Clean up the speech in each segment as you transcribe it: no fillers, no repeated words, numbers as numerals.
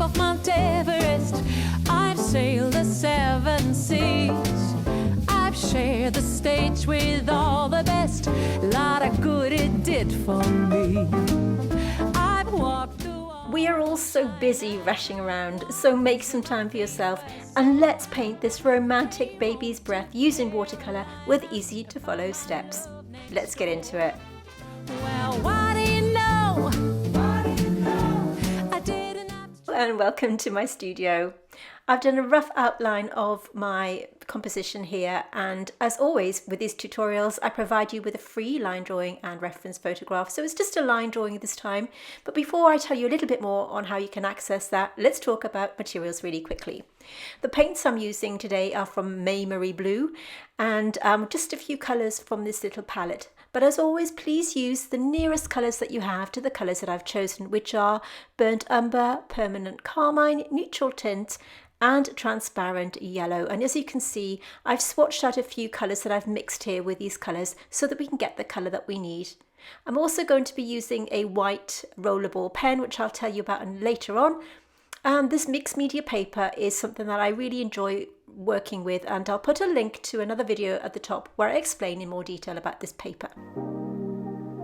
of Mount Everest. I've sailed the 7 seas. I've shared the stage with all the best. Lot of good it did for me. I've walked the wall. We are all so busy rushing around, so make some time for yourself and let's paint this romantic baby's breath using watercolour with easy to follow steps. Let's get into it. Well, what do you know? What do you know? I didn't have to... And welcome to my studio. I've done a rough outline of my composition here, and as always with these tutorials I provide you with a free line drawing and reference photograph, so it's just a line drawing this time. But before I tell you a little bit more on how you can access that, let's talk about materials really quickly. The paints I'm using today are from Maimeri Blu, and just a few colours from this little palette. But as always, please use the nearest colours that you have to the colours that I've chosen, which are burnt umber, permanent carmine, neutral tint and transparent yellow. And as you can see, I've swatched out a few colours that I've mixed here with these colours so that we can get the colour that we need. I'm also going to be using a white rollerball pen, which I'll tell you about later on. And this mixed media paper is something that I really enjoy working with, and I'll put a link to another video at the top where I explain in more detail about this paper.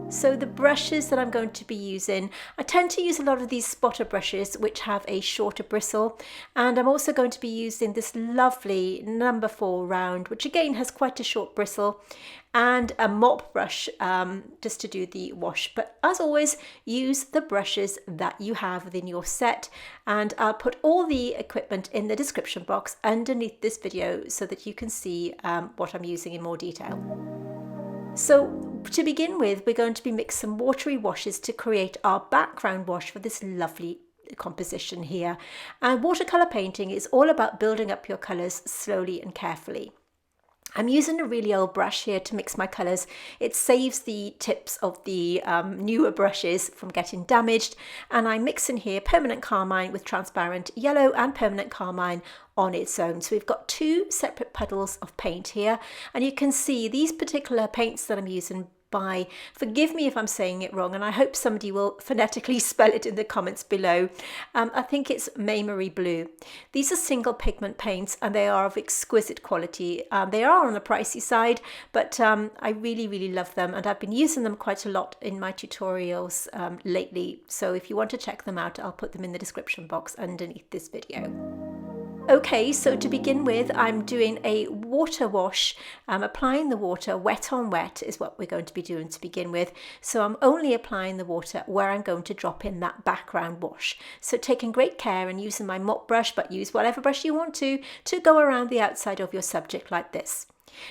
So the brushes that I'm going to be using, I tend to use a lot of these spotter brushes which have a shorter bristle, and I'm also going to be using this lovely number 4 round, which again has quite a short bristle, and a mop brush just to do the wash. But as always, use the brushes that you have within your set, and I'll put all the equipment in the description box underneath this video so that you can see what I'm using in more detail. So to begin with, we're going to be mixing some watery washes to create our background wash for this lovely composition here. And watercolour painting is all about building up your colours slowly and carefully. I'm using a really old brush here to mix my colours. It saves the tips of the newer brushes from getting damaged, and I mix in here permanent carmine with transparent yellow and permanent carmine on its own. So we've got 2 separate puddles of paint here, and you can see these particular paints that I'm using by, forgive me if I'm saying it wrong, and I hope somebody will phonetically spell it in the comments below. I think it's Maimeri Blu. These are single pigment paints and they are of exquisite quality. They are on the pricey side, but I really love them, and I've been using them quite a lot in my tutorials lately. So if you want to check them out, I'll put them in the description box underneath this video. Okay, so to begin with, I'm doing a water wash. Applying the water wet on wet is what we're going to be doing to begin with. So I'm only applying the water where I'm going to drop in that background wash. So taking great care and using my mop brush, but use whatever brush you want to go around the outside of your subject like this.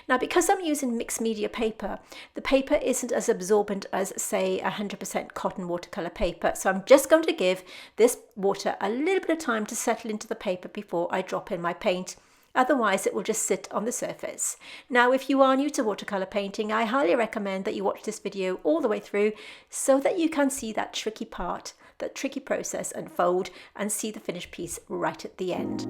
Now, because I'm using mixed media paper, the paper isn't as absorbent as, say, 100% cotton watercolour paper. So I'm just going to give this water a little bit of time to settle into the paper before I drop in my paint. Otherwise, it will just sit on the surface. Now, if you are new to watercolour painting, I highly recommend that you watch this video all the way through so that you can see that tricky part, that tricky process unfold, and see the finished piece right at the end.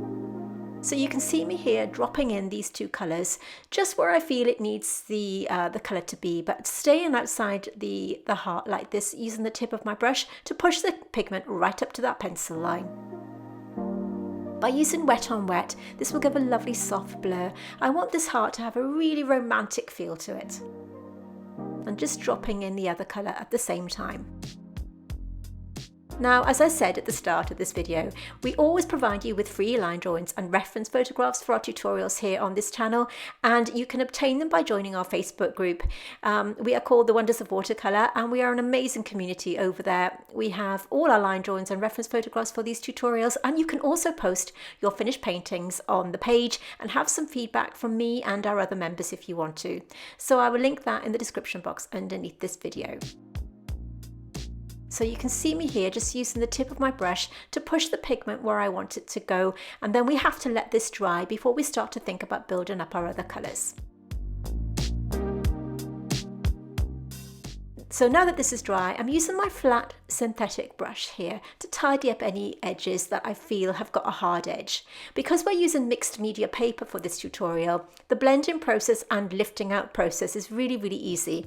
So you can see me here dropping in these 2 colours just where I feel it needs the colour to be, but staying outside the heart like this, using the tip of my brush to push the pigment right up to that pencil line. By using wet on wet, this will give a lovely soft blur. I want this heart to have a really romantic feel to it. And just dropping in the other colour at the same time. Now, as I said at the start of this video, we always provide you with free line drawings and reference photographs for our tutorials here on this channel, and you can obtain them by joining our Facebook group. We are called The Wonders of Watercolour, and we are an amazing community over there. We have all our line drawings and reference photographs for these tutorials, and you can also post your finished paintings on the page and have some feedback from me and our other members if you want to. So I will link that in the description box underneath this video. So you can see me here just using the tip of my brush to push the pigment where I want it to go, and then we have to let this dry before we start to think about building up our other colours. So now that this is dry, I'm using my flat synthetic brush here to tidy up any edges that I feel have got a hard edge. Because we're using mixed media paper for this tutorial, the blending process and lifting out process is really easy.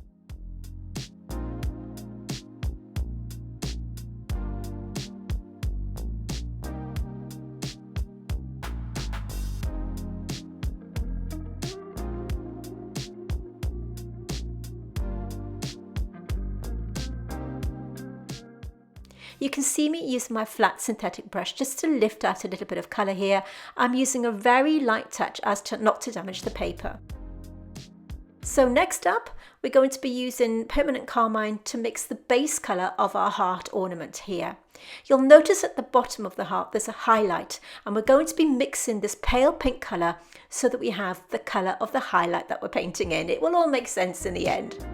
You can see me using my flat synthetic brush just to lift out a little bit of colour here. I'm using a very light touch as to not to damage the paper. So next up, we're going to be using permanent carmine to mix the base colour of our heart ornament here. You'll notice at the bottom of the heart there's a highlight, and we're going to be mixing this pale pink colour so that we have the colour of the highlight that we're painting in. It will all make sense in the end.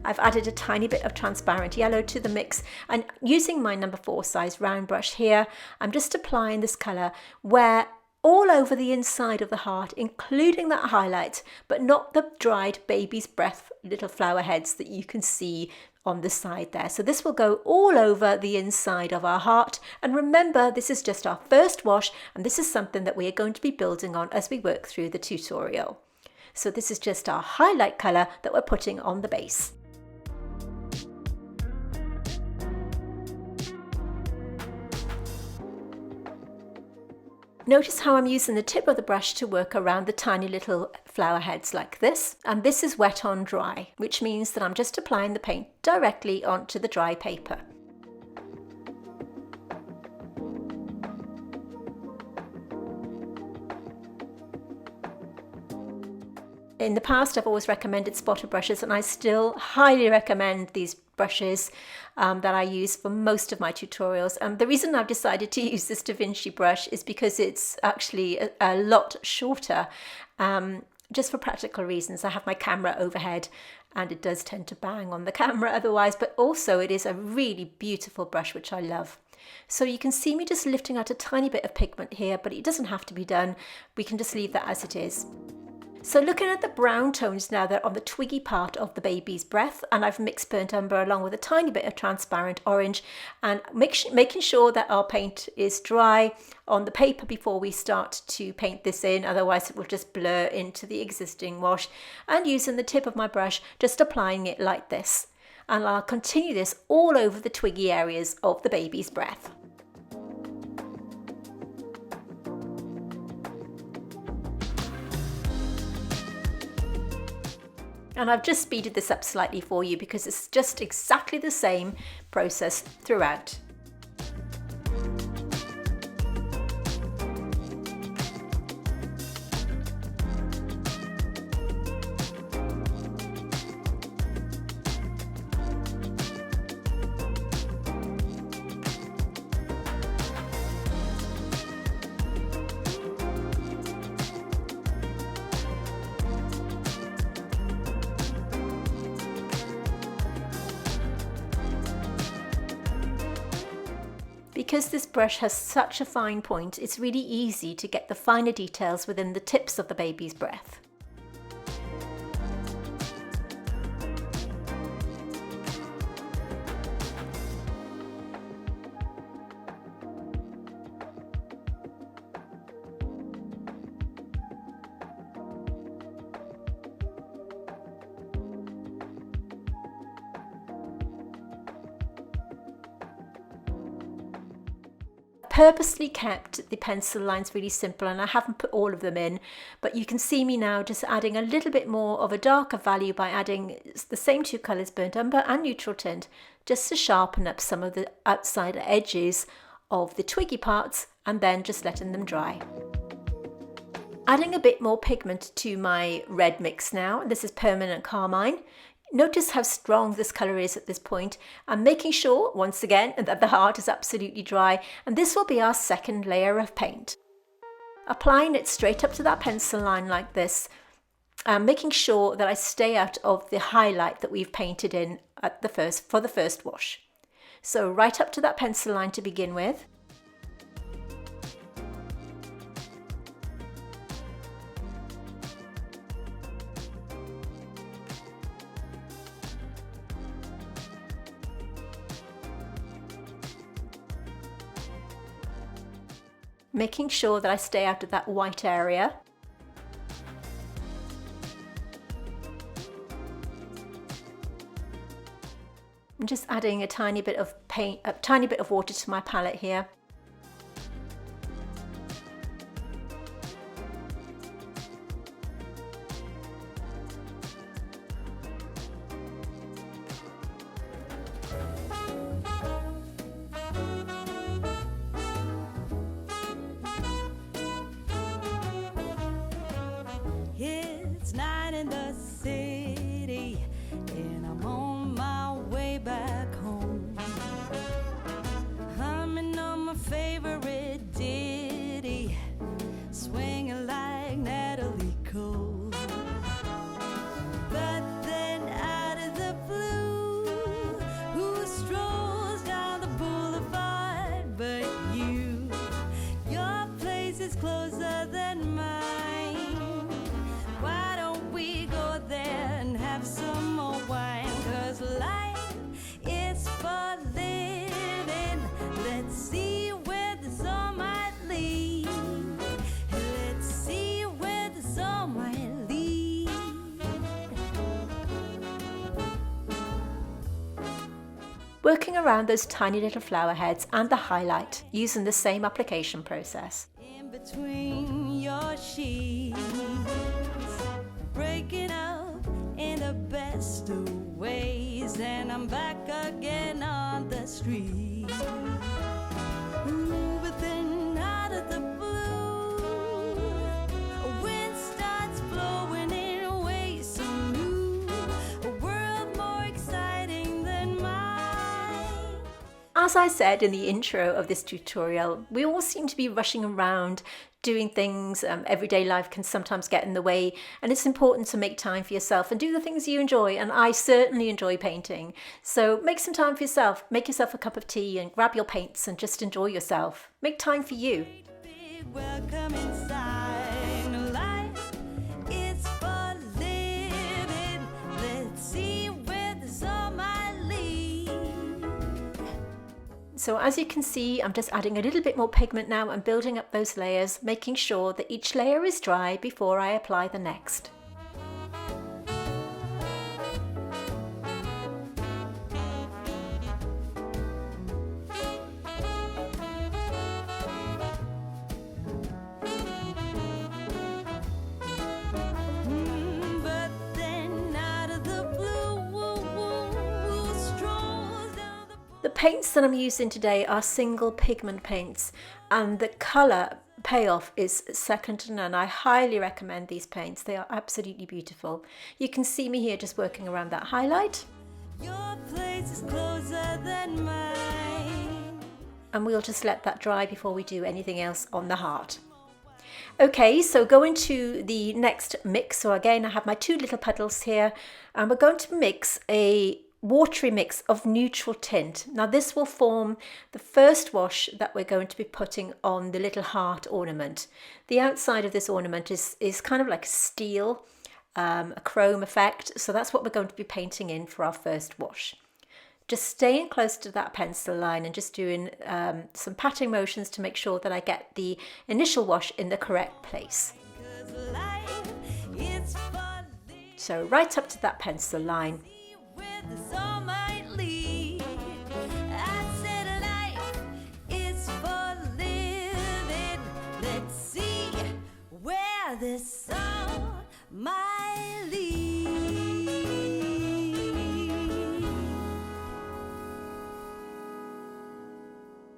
I've added a tiny bit of transparent yellow to the mix, and using my number 4 size round brush here, I'm just applying this colour where all over the inside of the heart, including that highlight, but not the dried baby's breath little flower heads that you can see on the side there. So this will go all over the inside of our heart. And remember, this is just our first wash, and this is something that we are going to be building on as we work through the tutorial. So this is just our highlight colour that we're putting on the base. Notice how I'm using the tip of the brush to work around the tiny little flower heads like this, and this is wet on dry, which means that I'm just applying the paint directly onto the dry paper. In the past, I've always recommended spotter brushes, and I still highly recommend these brushes that I use for most of my tutorials. And the reason I've decided to use this Da Vinci brush is because it's actually a lot shorter, just for practical reasons. I have my camera overhead and it does tend to bang on the camera otherwise, but also it is a really beautiful brush, which I love. So you can see me just lifting out a tiny bit of pigment here, but it doesn't have to be done. We can just leave that as it is. So looking at the brown tones now, they're on the twiggy part of the baby's breath, and I've mixed burnt umber along with a tiny bit of transparent orange, and making sure that our paint is dry on the paper before we start to paint this in, otherwise it will just blur into the existing wash. And using the tip of my brush, just applying it like this. And I'll continue this all over the twiggy areas of the baby's breath. And I've just speeded this up slightly for you because it's just exactly the same process throughout. Because this brush has such a fine point, it's really easy to get the finer details within the tips of the baby's breath. Purposely kept the pencil lines really simple, and I haven't put all of them in, but you can see me now just adding a little bit more of a darker value by adding the same two colours, burnt umber and neutral tint, just to sharpen up some of the outside edges of the twiggy parts, and then just letting them dry. Adding a bit more pigment to my red mix now. This is permanent carmine. Notice how strong this colour is at this point. I'm making sure, once again, that the heart is absolutely dry, and this will be our second layer of paint. Applying it straight up to that pencil line like this, making sure that I stay out of the highlight that we've painted in at for the first wash. So right up to that pencil line to begin with. Making sure that I stay out of that white area. I'm just adding a tiny bit of paint, a tiny bit of water to my palette here. working around those tiny little flower heads and the highlight using the same application process. In between your sheets, breaking up in the best of ways, and I'm back again on the street. Ooh, but then out of the blue, a wind starts blowing in ways so new, a world more exciting than mine. As I said in the intro of this tutorial, we all seem to be rushing around doing things. Everyday life can sometimes get in the way, and it's important to make time for yourself and do the things you enjoy, and I certainly enjoy painting. So make some time for yourself, make yourself a cup of tea and grab your paints and just enjoy yourself. Make time for you. Welcome inside. Life is for living. Let's see where this all might lead. So as you can see, I'm just adding a little bit more pigment now and building up those layers, making sure that each layer is dry before I apply the next. But then out of the blue, strolls down The paints that I'm using today are single pigment paints, and the colour payoff is second to none. I highly recommend these paints. They are absolutely beautiful. You can see me here just working around that highlight. your place is closer than mine. And we'll just let that dry before we do anything else on the heart. Okay, so going to the next mix. So again, I have my two little puddles here, and we're going to mix a watery mix of neutral tint. Now this will form the first wash that we're going to be putting on the little heart ornament. The outside of this ornament is kind of like steel, a chrome effect. So that's what we're going to be painting in for our first wash. Just staying close to that pencil line and just doing some patting motions to make sure that I get the initial wash in the correct place. So right up to that pencil line. This song might lead.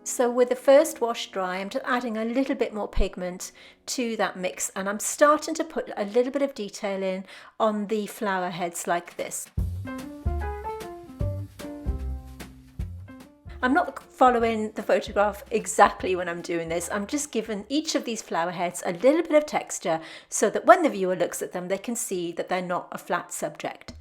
So with the first wash dry, I'm just adding a little bit more pigment to that mix, and I'm starting to put a little bit of detail in on the flower heads like this. I'm not following the photograph exactly when I'm doing this. I'm just giving each of these flower heads a little bit of texture so that when the viewer looks at them, they can see that they're not a flat subject.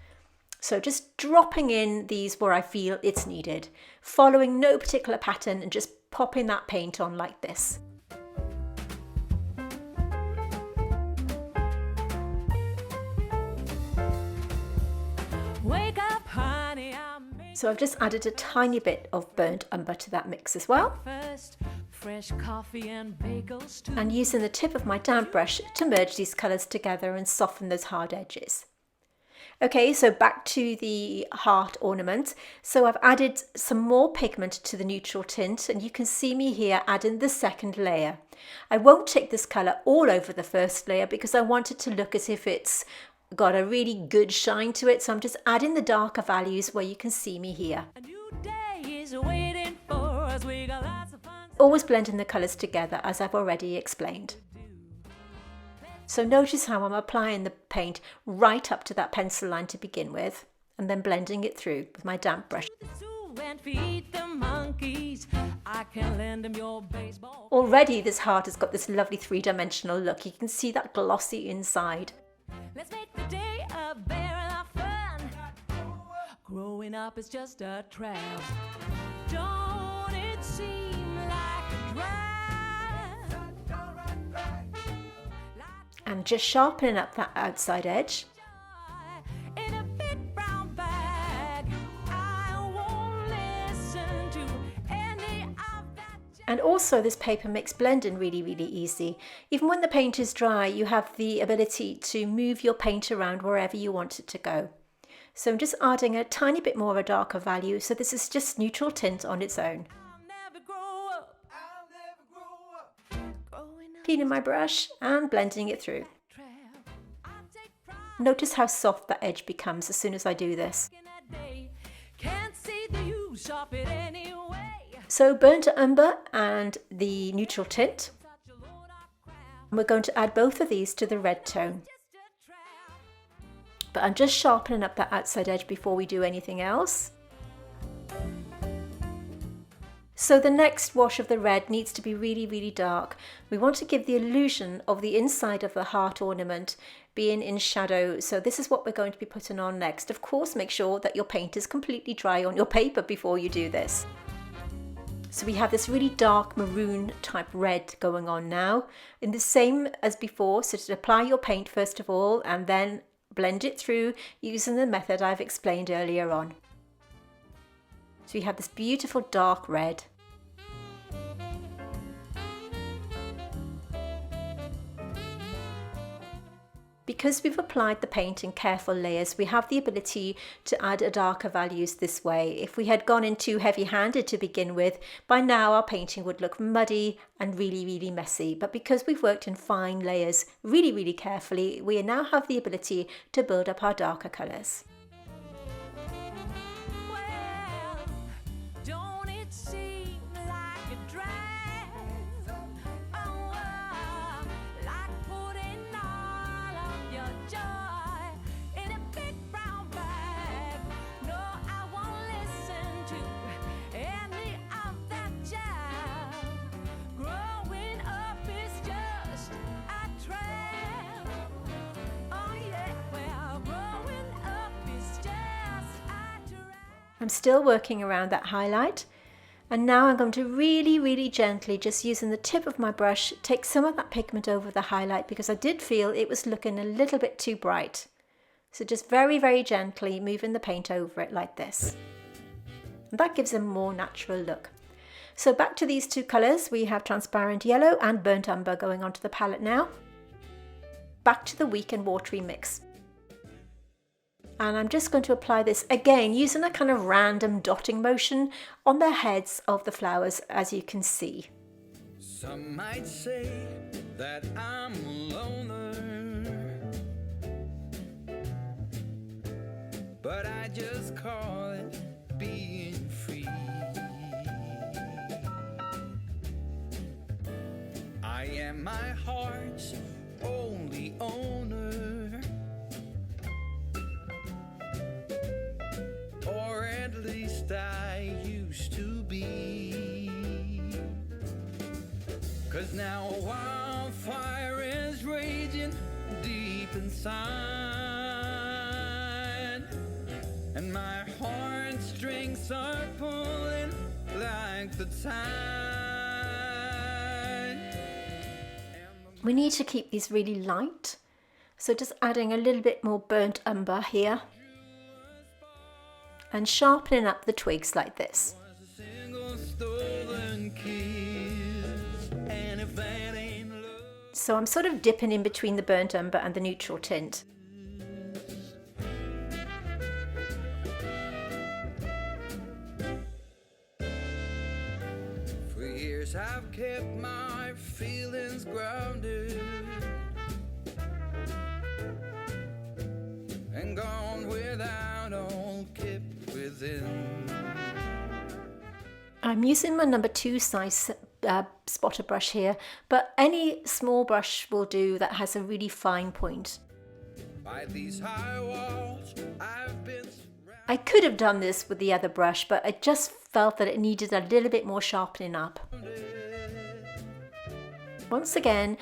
So just dropping in these where I feel it's needed, following no particular pattern and just popping that paint on like this. Wake up, honey, So I've just added a tiny bit of burnt umber to that mix as well. fresh coffee and bagels too. And using the tip of my damp brush to merge these colours together and soften those hard edges. Okay, so back to the heart ornament. So I've added some more pigment to the neutral tint, and you can see me here adding the second layer. I won't take this colour all over the first layer because I want it to look as if it's got a really good shine to it, so I'm just adding the darker values where you can see me here. A new day is waiting for us. We got lots of fun. Always blending the colours together as I've already explained. So notice how I'm applying the paint right up to that pencil line to begin with, and then blending it through with my damp brush. And feed the monkeys. I can lend them your baseball. Already this heart has got this lovely three-dimensional look. You can see that glossy inside. Let's make the day a bear of fun. Growing up is just a trap. Don't it seem like a drag? And just sharpening up that outside edge. In a big brown bag, I won't listen to any of that. And also this paper makes blending really, really easy. Even when the paint is dry, you have the ability to move your paint around wherever you want it to go. So I'm just adding a tiny bit more of a darker value. So this is just neutral tint on its own. Cleaning my brush and blending it through. Notice how soft that edge becomes as soon as I do this. So burnt umber and the neutral tint. And we're going to add both of these to the red tone. But I'm just sharpening up that outside edge before we do anything else. So the next wash of the red needs to be really, really dark. We want to give the illusion of the inside of the heart ornament being in shadow. So this is what we're going to be putting on next. Of course, make sure that your paint is completely dry on your paper before you do this. So we have this really dark maroon type red going on now. In the same as before, so to apply your paint first of all and then blend it through using the method I've explained earlier on. So you have this beautiful dark red. Because we've applied the paint in careful layers, we have the ability to add a darker values this way. If we had gone in too heavy-handed to begin with, by now our painting would look muddy and really, really messy. But because we've worked in fine layers really, really carefully, we now have the ability to build up our darker colours. I'm still working around that highlight, and now I'm going to really, really gently, just using the tip of my brush, take some of that pigment over the highlight because I did feel it was looking a little bit too bright. So just very, very gently moving the paint over it like this. And that gives a more natural look. So back to these two colours, we have transparent yellow and burnt umber going onto the palette now. Back to the weak and watery mix. And I'm just going to apply this again using a kind of random dotting motion on the heads of the flowers, as you can see. Some might say that I'm a loner, but I just call it being free. I am my heart's only owner. Or at least I used to be. 'Cause now a wildfire is raging deep inside, and my heartstrings are pulling like the tide. We need to keep these really light, so just adding a little bit more burnt umber here. And sharpening up the twigs like this. So I'm sort of dipping in between the burnt umber and the neutral tint. For years I've kept my feelings grounded and gone without all kept within. I'm using my number 2 size spotter brush here, but any small brush will do that has a really fine point. By these high walls I've been I could have done this with the other brush, but I just felt that it needed a little bit more sharpening up. Once again,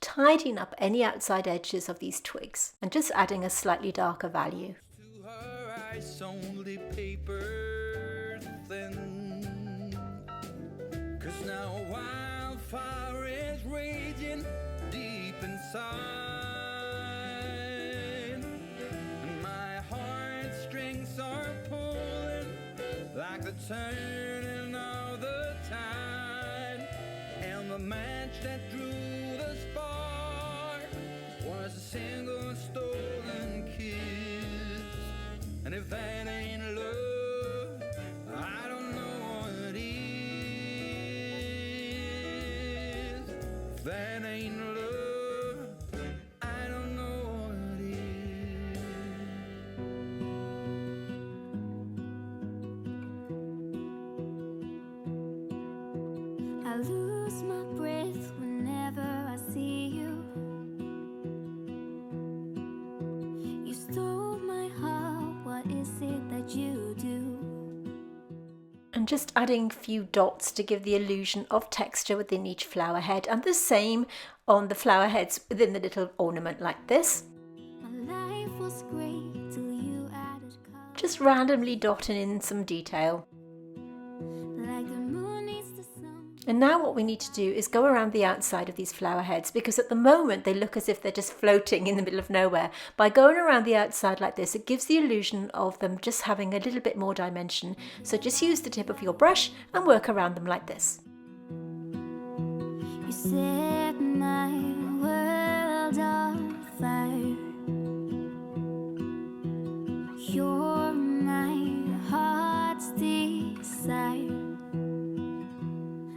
tidying up any outside edges of these twigs and just adding a slightly darker value. to her eyes only paper thin. 'Cause now a wildfire is raging deep inside, and my heartstrings are pulling like the turning of the tide, and the match that drew the spark was a single stolen kiss. And if that ain't love, I don't know what is. If that ain't love, I don't know what is. I lose my breath whenever I see you. You stole my heart, what is it that you do? And just adding a few dots to give the illusion of texture within each flower head, and the same on the flower heads within the little ornament like this. My life was great till you added color. Just randomly dotting in some detail. Like the moon needs the sun. And now what we need to do is go around the outside of these flower heads, because at the moment they look as if they're just floating in the middle of nowhere. By going around the outside like this, it gives the illusion of them just having a little bit more dimension. So just use the tip of your brush and work around them like this. You set my world on fire. You're my heart's desire.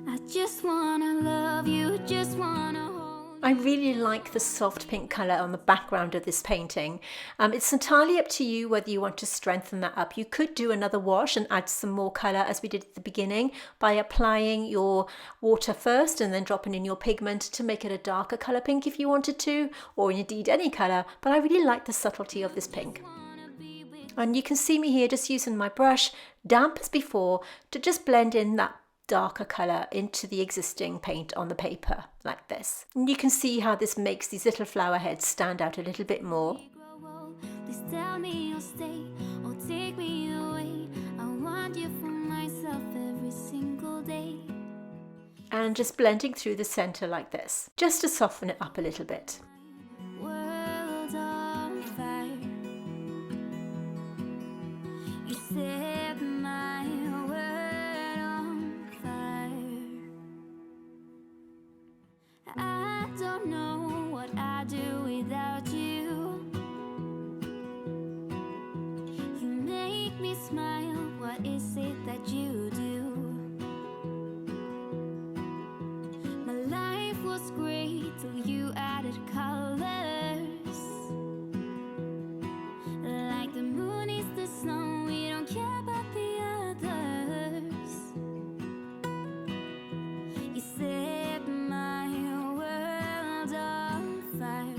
I just wanna love you, just wanna hold you. I really like the soft pink colour on the background of this painting. It's entirely up to you whether you want to strengthen that up. You could do another wash and add some more colour as we did at the beginning by applying your water first and then dropping in your pigment to make it a darker colour pink if you wanted to, or indeed any colour, but I really like the subtlety of this pink. And you can see me here just using my brush, damp as before, to just blend in that darker colour into the existing paint on the paper like this. And you can see how this makes these little flower heads stand out a little bit more. Grow old, please tell me you'll stay or take me away. I want you for myself every single day. And just blending through the centre like this, just to soften it up a little bit. World on fire. You set my world on fire. I don't know what I'd do without you. You make me smile. What is it that you do? My life was great till you added colors. Like the moon is the sun, we don't care about the others. You set my world on fire.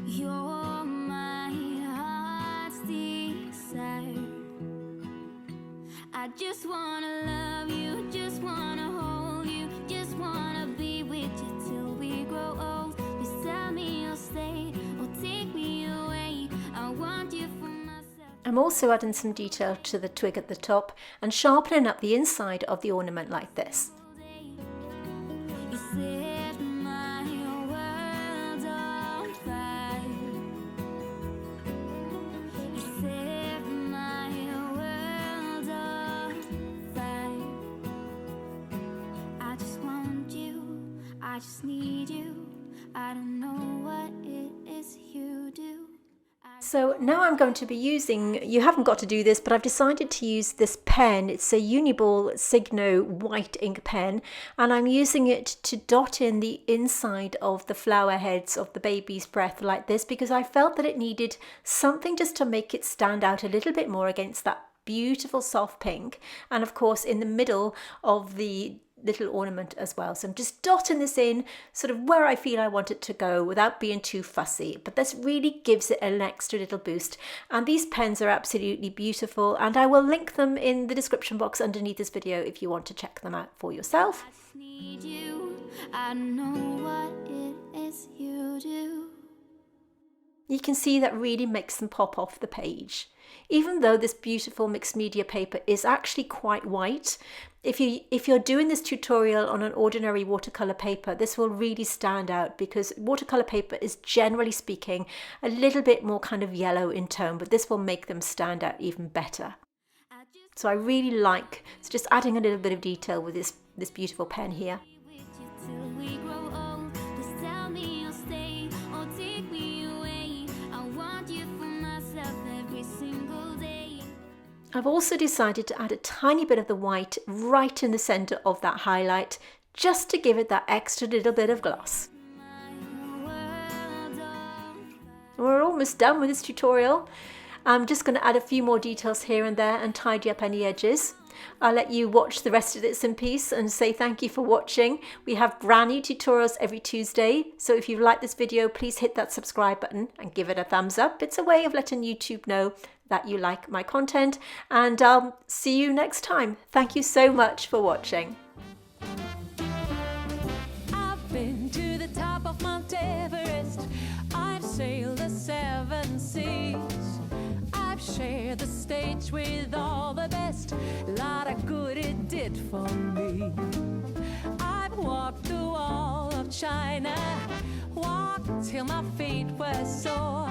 You're my heart's desire. I just wanna love you, just wanna hold you, just wanna be with you till we grow old. Please tell me you'll stay or take me away. I want you for myself. I'm also adding some detail to the twig at the top and sharpening up the inside of the ornament like this. You set my world on fire. You set my world on fire. I just want you, I just need you. I don't know what it is you do. So now I'm going to be using, you haven't got to do this, but I've decided to use this pen. It's a Uniball Signo white ink pen, and I'm using it to dot in the inside of the flower heads of the baby's breath like this, because I felt that it needed something just to make it stand out a little bit more against that beautiful soft pink, and of course in the middle of the little ornament as well. So I'm just dotting this in sort of where I feel I want it to go without being too fussy, but this really gives it an extra little boost. And these pens are absolutely beautiful, and I will link them in the description box underneath this video if you want to check them out for yourself. I just need you. I know what it is you do. You can see that really makes them pop off the page. Even though this beautiful mixed media paper is actually quite white, if you're doing this tutorial on an ordinary watercolor paper, this will really stand out, because watercolor paper is generally speaking a little bit more kind of yellow in tone, but this will make them stand out even better. So I really like just adding a little bit of detail with this beautiful pen here. With you till we grow old. Please tell me you'll stay or take me away. I want you for I've also decided to add a tiny bit of the white right in the center of that highlight, just to give it that extra little bit of gloss. We're almost done with this tutorial. I'm just going to add a few more details here and there and tidy up any edges. I'll let you watch the rest of this in peace and say thank you for watching. We have brand new tutorials every Tuesday, so if you like this video, please hit that subscribe button and give it a thumbs up. It's a way of letting YouTube know that you like my content, and I'll see you next time. Thank you so much for watching. I've been to the top of Mount Everest. I've sailed the 7 seas. I've shared the stage with all the best. Lot of good it did for me. I've walked the wall of China, walked till my feet were sore.